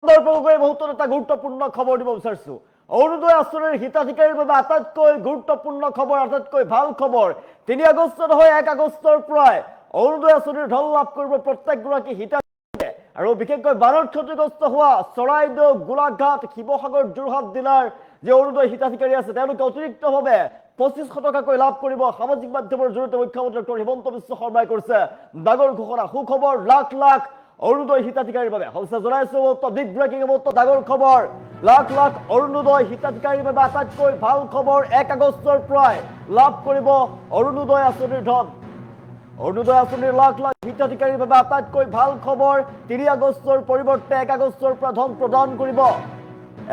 মুহূৰ্তত এটা গুৰুত্বপূৰ্ণ খবৰ দিব বিচাৰিছো। অৰুণোদয় আঁচনিৰ হিতাধিকাৰীৰ বাবে আটাইতকৈ গুৰুত্বপূৰ্ণ খবৰ, আটাইতকৈ ভাল খবৰ। ৩ আগষ্ট নহয় ১ আগষ্টৰ পৰাই অৰুণোদয় আঁচনিৰ ধন লাভ কৰিব প্ৰত্যেকগৰাকী হিতাধিকাৰীয়ে। আৰু বিশেষকৈ বানত ক্ষতিগ্ৰস্ত হোৱা চৰাইদেউ, গোলাঘাট, শিৱসাগৰ, যোৰহাট জিলাৰ যে অৰুণোদয় হিতাধিকাৰী আছে তেওঁলোকে অতিৰিক্তভাৱে ২৫০০ টকাকৈ লাভ কৰিব। সামাজিক মাধ্যমৰ জৰিয়তে মুখ্যমন্ত্ৰী ডক্টৰ হিমন্ত বিশ্ব শৰ্মাই কৰিছে ডাঙৰ ঘোষণা। সুখবৰ, লাখ লাখ অৰুণোদয় হিতাধিকাৰীৰ বাবে জনাইছো বিগ ব্ৰেকিং ডাঙৰ খবৰ। লাখ লাখ অৰুণোদয় হিতাধিকাৰীৰ বাবে আটাইতকৈ ভাল খবৰ। ১ আগষ্টৰ পৰাই লাভ কৰিব অৰুণোদয় আঁচনিৰ ধন। অৰুণোদয় আঁচনিৰ লাখ লাখ হিতাধিকাৰীৰ বাবে আটাইতকৈ ভাল খবৰ। ৩ আগষ্টৰ পৰিৱৰ্তে ১ আগষ্টৰ পৰা ধন প্ৰদান কৰিব।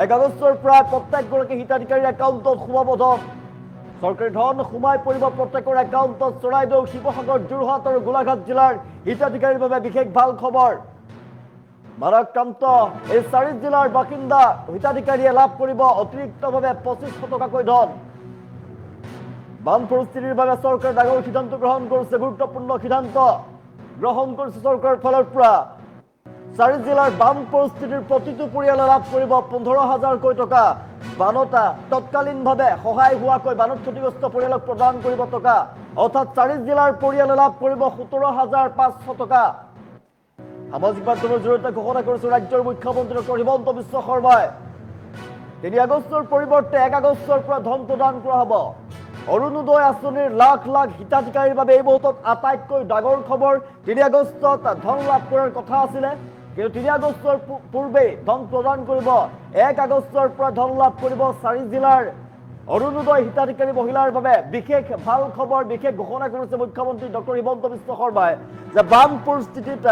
১ আগষ্টৰ পৰা প্ৰত্যেকগৰাকী হিতাধিকাৰীৰ একাউণ্টত সোমাব ধন। চৰকাৰী ধন সোমাই পৰিব প্ৰত্যেকৰ একাউণ্টত। চৰাইদেউ, শিৱসাগৰ, যোৰহাট আৰু গোলাঘাট জিলাৰ হিতাধিকাৰীৰ বাবে বিশেষ ভাল খবৰ। মাৰাক্ৰান্ত এই ৪ জিলাৰ বাসিন্দা হিতাধিকাৰীয়ে লাভ কৰিব অতিৰিক্তভাৱে ২৫০০ টকাকৈ ধন। বান পৰিস্থিতিৰ বাবে চৰকাৰে ডাঙৰ সিদ্ধান্ত গ্ৰহণ কৰিছে, গুৰুত্বপূৰ্ণ সিদ্ধান্ত গ্ৰহণ কৰিছে চৰকাৰৰ ফালৰ পৰা। ৪ জিলাৰ বান পৰিস্থিতিৰ প্ৰতিটো পৰিয়ালে লাভ কৰিব ১৫,০০০কৈ টকা। বানতা তৎকালীনভাৱে সহায় হোৱাকৈ বানত ক্ষতিগ্ৰস্ত পৰিয়ালক প্ৰদান কৰিব টকা। অৰ্থাৎ ৪ জিলাৰ পৰিয়ালে লাভ কৰিব ১৭,৫০০ টকা। সামাজিক মাধ্যমৰ জৰিয়তে ঘোষণা কৰিছে ৰাজ্যৰ মুখ্যমন্ত্ৰী ডক্টৰ হিমন্ত বিশ্ব শৰ্মাই। ৩ আগষ্টৰ পৰিৱৰ্তে ১ আগষ্টৰ পৰা ধন প্ৰদান কৰা হ'ব। অৰুণোদয় আঁচনিৰ লাখ লাখ হিতাধিকাৰীৰ বাবে এই মুহূৰ্তত আটাইতকৈ ডাঙৰ খবৰ। ৩ আগষ্টত ধন লাভ কৰাৰ কথা আছিলে, কিন্তু ৩ আগষ্টৰ পূৰ্বেই ধন প্ৰদান কৰিব। ১ আগষ্টৰ পৰা ধন লাভ কৰিব ৪ জিলাৰ অৰুণোদয় হিতাধিকাৰী মহিলাৰ বাবে বিশেষ ভাল খবৰ। বিশেষ ঘোষণা কৰিছে মুখ্যমন্ত্ৰী ডক্টৰ হিমন্ত বিশ্ব শৰ্মাই যে বান পৰিস্থিতিত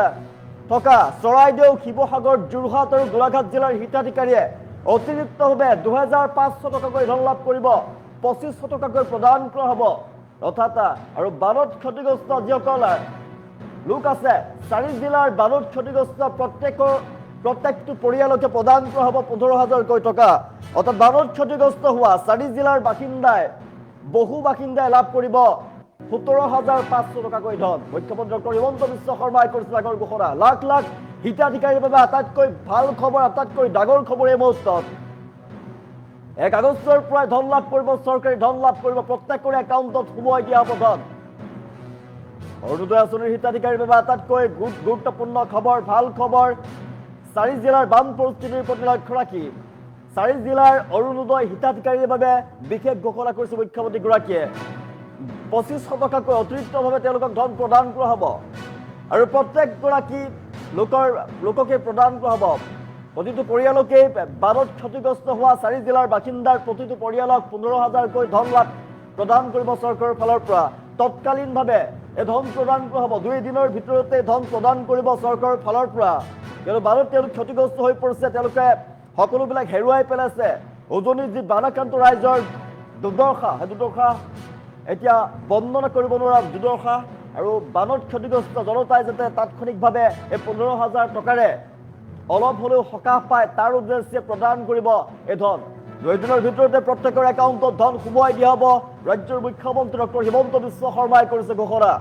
থকা চৰাইদেউ, শিৱসাগৰ, যোৰহাট আৰু গোলাঘাট জিলাৰ হিতাধিকাৰীয়ে অতিৰিক্তভাৱে ২৫০০ টকাকৈ ধন লাভ কৰিব। ২৫০০ টকাকৈ প্ৰদান কৰা হ'ব। অৰ্থাৎ আৰু বানত ক্ষতিগ্ৰস্ত যিসকল লোক আছে ৪ জিলাৰ বানত ক্ষতিগ্ৰস্ত প্ৰত্যেকটো পৰিয়ালকে প্ৰদান কৰা হ'ব ১৫,০০০কৈ টকা। অৰ্থাৎ বানত ক্ষতিগ্ৰস্ত হোৱা ৪ জিলাৰ বহু বাসিন্দাই লাভ কৰিব ১৭,৫০০ টকাকৈ ধন। মুখ্যমন্ত্ৰী ডক্টৰ হিমন্ত বিশ্ব শৰ্মাই কৰিছে ডাঙৰ ঘোষণা। লাখ লাখ হিতাধিকাৰীৰ বাবে আটাইতকৈ ভাল খবৰ, আটাইতকৈ ডাঙৰ খবৰ এই মুহূৰ্তত। ১ আগষ্টৰ পৰাই ধন লাভ কৰিব, চৰকাৰী ধন লাভ কৰিব, প্ৰত্যেকৰে একাউণ্টত সোমোৱাই দিয়া হ'ব ধন। অৰুণোদয় আঁচনিৰ হিতাধিকাৰীৰ বাবে আটাইতকৈ গুৰুত্বপূৰ্ণ খবৰ, ভাল খবৰ। ৪ জিলাৰ বান পৰিস্থিতিৰ প্ৰতি লক্ষ্য ৰাখি ৪ জিলাৰ অৰুণোদয় হিতাধিকাৰীৰ বাবে বিশেষ ঘোষণা কৰিছে মুখ্যমন্ত্ৰীগৰাকীয়ে। ২৫০০ টকাকৈ অতিৰিক্তভাৱে তেওঁলোকক ধন প্ৰদান কৰা হ'ব আৰু প্ৰত্যেকগৰাকী লোককে প্ৰদান কৰা হ'ব। প্ৰতিটো পৰিয়ালকে বানত ক্ষতিগ্ৰস্ত হোৱা ৪ জিলাৰ বাসিন্দাৰ প্ৰতিটো পৰিয়ালক ১৫,০০০কৈ ধন লাভ প্ৰদান কৰিব চৰকাৰৰ ফালৰ পৰা। তৎকালীনভাৱে এই ধন প্ৰদান কৰা হ'ব। ২ দিনৰ ভিতৰতে ধন প্ৰদান কৰিব চৰকাৰৰ ফালৰ পৰা। কিন্তু বানত তেওঁলোক ক্ষতিগ্ৰস্ত হৈ পৰিছে, তেওঁলোকে সকলোবিলাক হেৰুৱাই পেলাইছে। উজনিৰ যি বানাক্ৰান্ত ৰাইজৰ দুৰ্দশা, সেই দুৰ্দশা এতিয়া বৰ্ণনা কৰিব নোৱাৰা দুৰ্দশা। আৰু বানত ক্ষতিগ্ৰস্ত জনতাই যাতে তাৎক্ষণিকভাৱে এই ১৫,০০০ টকাৰে অলপ হ'লেও সকাহ পায় তাৰ উদ্দেশ্যে প্ৰদান কৰিব এই ধন। ২ দিনৰ ভিতৰতে প্ৰত্যেকৰ একাউণ্টত ধন সোমোৱাই দিয়া হ'ব। ৰাজ্যৰ মুখ্যমন্ত্ৰী ডক্টৰ হিমন্ত বিশ্ব শৰ্মাই কৰিছে ঘোষণা।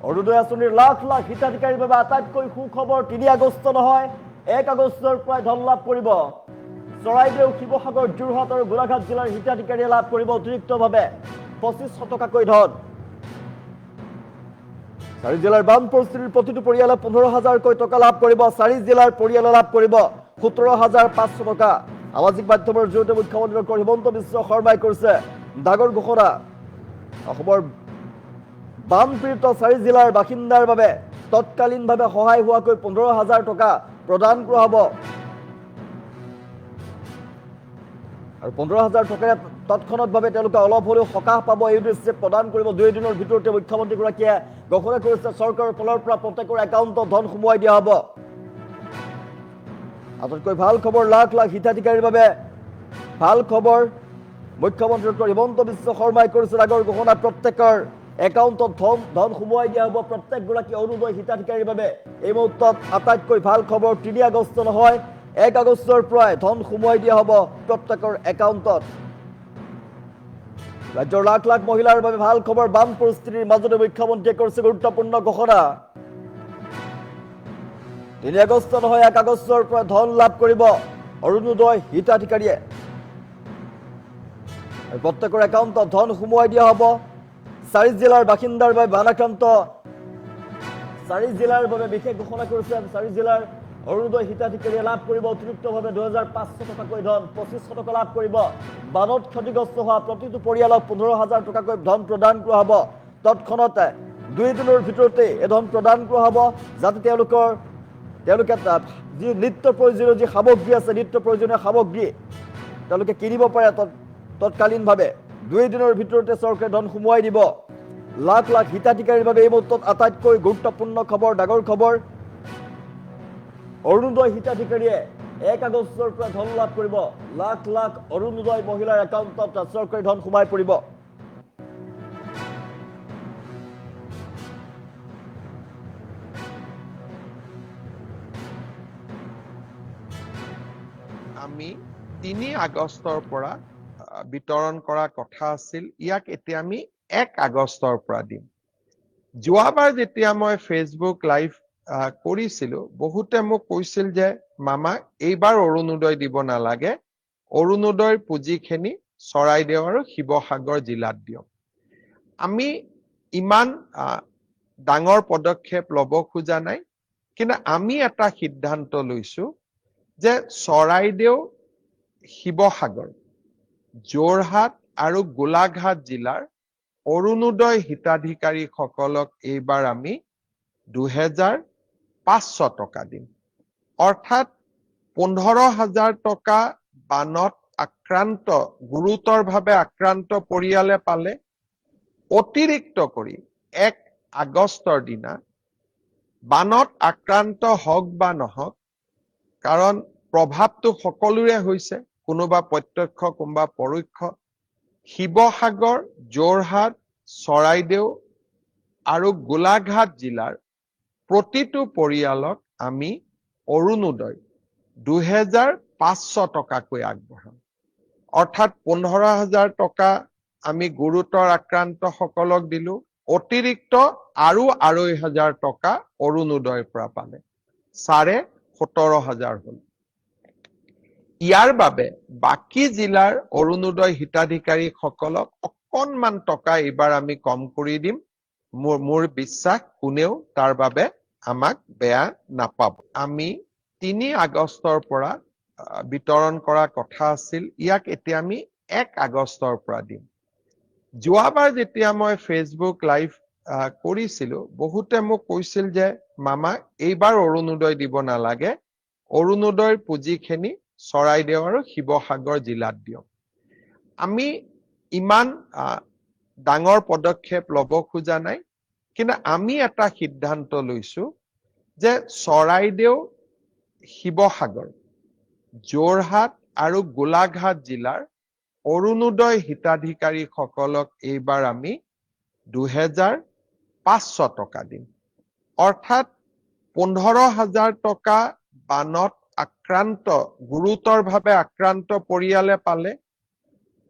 অৰুণোদয় আঁচনিৰ লাখ লাখ হিতাধিকাৰীৰ বাবে আটাইতকৈ সুখবৰ। ৩ আগষ্ট নহয় ১ আগষ্টৰ পৰাই ধন লাভ কৰিব। চৰাইদেউ, শিৱসাগৰ, যোৰহাট আৰু গোলাঘাট জিলাৰ হিতাধিকাৰীয়ে লাভ কৰিব অতিৰিক্তভাৱে ২৫০০ টকাকৈ ধন। ৪ জিলাৰ বান পৰিস্থিতিৰ প্ৰতিটো পৰিয়ালে ১৫,০০০কৈ টকা লাভ কৰিব। ৪ জিলাৰ পৰিয়ালে লাভ কৰিব ১৭,৫০০ টকা। সামাজিক মাধ্যমৰ জৰিয়তে মুখ্যমন্ত্ৰী ডক্টৰ হিমন্ত বিশ্ব শৰ্মাই কৰিছে ডাঙৰ ঘোষণা। অসমৰ বানপীড়িত ৪ জিলাৰ বাসিন্দাৰ বাবে তৎকালীনভাৱে সহায় হোৱাকৈ ১৫,০০০ টকা প্ৰদান কৰা হ'ব আৰু ১৫,০০০ টকাৰে তৎক্ষণাৎভাৱে তেওঁলোকে অলপ হ'লেও সকাহ পাব এই উদ্দেশ্যে প্ৰদান কৰিব। ২ দিনৰ ভিতৰতে মুখ্যমন্ত্ৰীগৰাকীয়ে ঘোষণা কৰিছে চৰকাৰৰ ফালৰ পৰা প্ৰত্যেকৰ একাউণ্টত ধন সোমোৱাই দিয়া হ'ব। আটাইতকৈ ভাল খবৰ, লাখ লাখ হিতাধিকাৰীৰ বাবে ভাল খবৰ। মুখ্যমন্ত্ৰী ডক্টৰ হিমন্ত বিশ্ব শৰ্মাই কৰিছে ডাঙৰ ঘোষণা। প্ৰত্যেকৰ একাউণ্টত ধন সোমোৱাই দিয়া হ'ব প্ৰত্যেকগৰাকী অৰুণোদয় হিতাধিকাৰীৰ বাবে। এই মুহূৰ্তত আটাইতকৈ ভাল খবৰ। ৩ আগষ্ট নহয় ১ আগষ্টৰ পৰাই ধন সোমোৱাই দিয়া হ'ব প্ৰত্যেকৰ একাউণ্টত। ৰাজ্যৰ লাখ লাখ মহিলাৰ বাবে ভাল খবৰ। বান পৰিস্থিতিৰ মাজতে মুখ্যমন্ত্ৰীয়ে কৰিছে গুৰুত্বপূৰ্ণ ঘোষণা। 3 আগষ্ট নহয় 1 আগষ্টৰ পৰা ধন লাভ কৰিব অৰুণোদয় হিতাধিকাৰীয়ে। প্ৰত্যেকৰ একাউণ্টত ধন সোমোৱাই দিয়া হ'ব। 4 জিলাৰ বাসিন্দাৰ বাবে বানাক্ৰান্ত 4 জিলাৰ বাবে বিশেষ ঘোষণা কৰিছে। 4 জিলাৰ অৰুণোদয় হিতাধিকাৰীয়ে লাভ কৰিব অতিৰিক্তভাৱে 2500 টকাকৈ ধন, 2500 টকা লাভ কৰিব। বানত ক্ষতিগ্ৰস্ত হোৱা প্ৰতিটো পৰিয়ালক 15,000 টকাকৈ ধন প্ৰদান কৰা হ'ব। তৎক্ষণাত 2 দিনৰ ভিতৰতে এই ধন প্ৰদান কৰা হ'ব, যাতে তেওঁলোকে যি নিত্য প্ৰয়োজনীয় যি সামগ্ৰী আছে, নিত্য প্ৰয়োজনীয় সামগ্ৰী তেওঁলোকে কিনিব পাৰে তৎকালীনভাৱে। 2 দিনৰ ভিতৰতে চৰকাৰে ধন সোমোৱাই দিব। লাখ লাখ হিতাধিকাৰীৰ বাবে এই মুহূৰ্তত আটাইতকৈ গুৰুত্বপূৰ্ণ খবৰ, ডাঙৰ খবৰ। অৰুণোদয় হিতাধিকাৰীয়ে 1 আগষ্টৰ পৰা ধন লাভ কৰিব। লাখ লাখ অৰুণোদয় মহিলাৰ একাউণ্টত চৰকাৰী ধন সোমাই পৰিব। আমি 3 আগষ্টৰ পৰা বিতৰণ কৰা কথা আছিল, ইয়াক এতিয়া আমি 1 আগষ্টৰ পৰা দিম। যোৱাবাৰ যেতিয়া মই ফেচবুক লাইভ কৰিছিলো, বহুতে মোক কৈছিল যে মামা এইবাৰ অৰুণোদয় দিব নালাগে, অৰুণোদয়ৰ পুঁজিখিনি চৰাইদেউ আৰু শিৱসাগৰ জিলাত দিয়ক। আমি ইমান ডাঙৰ পদক্ষেপ ল'ব খোজা নাই, কিন্তু আমি এটা সিদ্ধান্ত লৈছো যে চৰাইদেউ, শিৱসাগৰ, যোৰহাট আৰু গোলাঘাট জিলাৰ অৰুণোদয় হিতাধিকাৰীসকলক এইবাৰ আমি 2,500 টকা দিম। অৰ্থাৎ 15,000 টকা বানত আক্ৰান্ত, গুৰুতৰভাৱে আক্ৰান্ত পৰিয়ালে পালে। অতিৰিক্ত কৰি 1 আগষ্টৰ দিনা বানত আক্ৰান্ত হওক বা নহওক, কাৰণ প্ৰভাৱটো সকলোৰে হৈছে, কোনোবা প্ৰত্যক্ষ কোনোবা পৰোক্ষ, শিৱসাগৰ, যোৰহাট, চৰাইদেউ আৰু গোলাঘাট জিলাৰ প্ৰতিটো পৰিয়ালক আমি অৰুণোদয় 2,500 টকাকৈ আগবঢ়াম। অৰ্থাৎ 15,000 টকা আমি গুৰুতৰ আক্ৰান্ত সকলক দিলো, অতিৰিক্ত আৰু 2,500 টকা অৰুণোদয়ৰ পৰা পালে, 17,500 হল। ইয়াৰ বাবে বাকী জিলাৰ অৰুণোদয় হিতাধিকাৰীসকলক অকণমান টকা এইবাৰ আমি কম কৰি দিম। মোৰ বিশ্বাস কোনেও তাৰ বাবে আমাক বেয়া নাপাব। আমি 3 আগষ্টৰ পৰা বিতৰণ কৰা কথা আছিল, ইয়াক এতিয়া আমি 1 আগষ্টৰ পৰা দিম। যোৱাবাৰ যেতিয়া মই ফেচবুক লাইভ কৰিছিলো, বহুতে মোক কৈছিল যে মামা এইবাৰ অৰুণোদয় দিব নালাগে, অৰুণোদয়ৰ পুঁজিখিনি চৰাইদেউ আৰু শিৱসাগৰ জিলাত দিয়ক। আমি ইমান ডাঙৰ পদক্ষেপ ল'ব খোজা নাই, কিন্তু আমি এটা সিদ্ধান্ত লৈছো যে চৰাইদেউ, শিৱসাগৰ, যোৰহাট আৰু গোলাঘাট জিলাৰ অৰুণোদয় হিতাধিকাৰীসকলক এইবাৰ আমি 2,500 টকা দিম। অৰ্থাৎ 15,000 টকা বানত আক্ৰান্ত, গুৰুতৰভাৱে আক্ৰান্ত পৰিয়ালে পালে।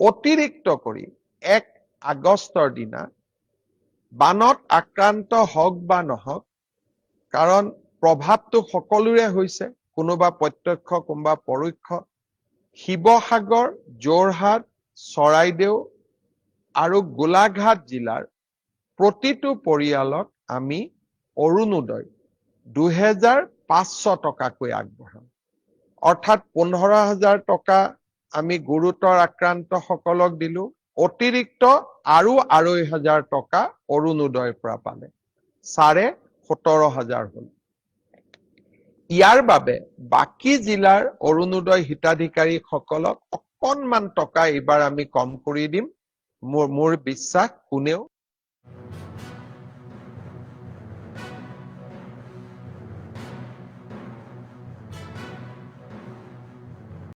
অতিৰিক্ত কৰি 1 আগষ্টৰ দিনা বানত আক্ৰান্ত হওক বা নহওক, কাৰণ প্ৰভাৱটো সকলোৰে হৈছে, কোনোবা প্ৰত্যক্ষ কোনোবা পৰোক্ষ, শিৱসাগৰ, যোৰহাট, চৰাইদেউ আৰু গোলাঘাট জিলাৰ প্ৰতিটো পৰিয়ালক আমি অৰুণোদয় 2,500 টকাকৈ আগবঢ়াম। অৰ্থাৎ 15,000 টকা আমি গুৰুতৰ আক্ৰান্ত সকলক দিলো, অতিৰিক্ত আৰু 2,500 টকা অৰুণোদয়ৰ পৰা পালে, 17,500 হল। ইয়াৰ বাবে বাকী জিলাৰ অৰুণোদয় হিতাধিকাৰীসকলক অকণমান টকা এইবাৰ আমি কম কৰি দিম। মোৰ বিশ্বাস কোনেও